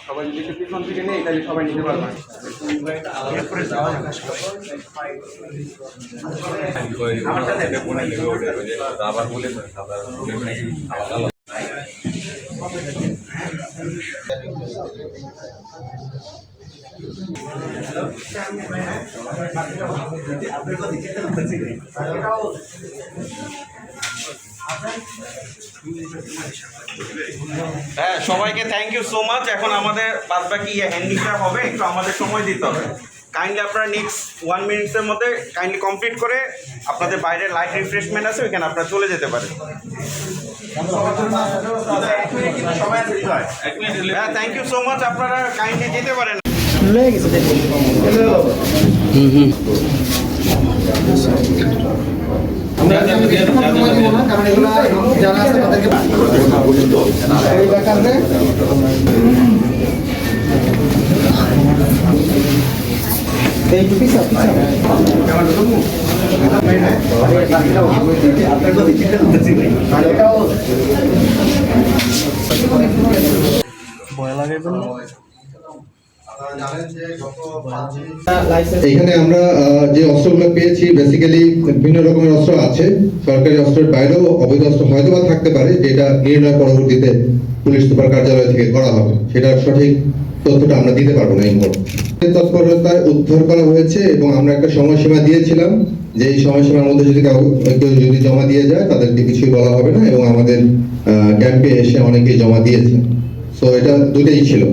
সবাই যদি একটু পিছন থেকে নেই তাহলে সবাই নিতে পারবে। হ্যাঁ, সবাইকে থ্যাংক ইউ সো মাচ। এখন আমাদের বাদ বাকি হ্যান্ডিক্রাফট হবে, একটু আমাদের সময় দিতে হবে। কাইন্ডলি আপনারা নেক্সট 1 মিনিটসের মধ্যে কাইন্ডলি কমপ্লিট করে আপনাদের বাইরে লাইট রিফ্রেশমেন্ট আছে, ওইখানে আপনারা চলে যেতে পারেন। হ্যাঁ, থ্যাংক ইউ সো মাচ। আপনারা কাইন্ডলি যেতে পারেন। এখানে আমরা যে অস্ত্রগুলো পেয়েছি বেসিক্যালি বিভিন্ন রকমের অস্ত্র আছে। সরকারি অস্ত্রের বাইরেও অবৈধ অস্ত্র হয়তো বা থাকতে পারে, যেটা নির্ণয় পরবর্তীতে পুলিশ সুপার কার্যালয় থেকে করা হবে। সেটার সঠিক তথ্যটা আমরা দিতে পারবো না এই মুহূর্তে। তৎপরতায় উদ্ধার করা হয়েছে এবং আমরা একটা সময়সীমা দিয়েছিলাম যে এই সময়সীমার মধ্যে যদি কেউ যদি জমা দিয়ে যায় তাদেরকে কিছুই বলা হবে না, এবং আমাদের ক্যাম্পে এসে অনেকেই জমা দিয়েছে। সো এটা দুটোই ছিল।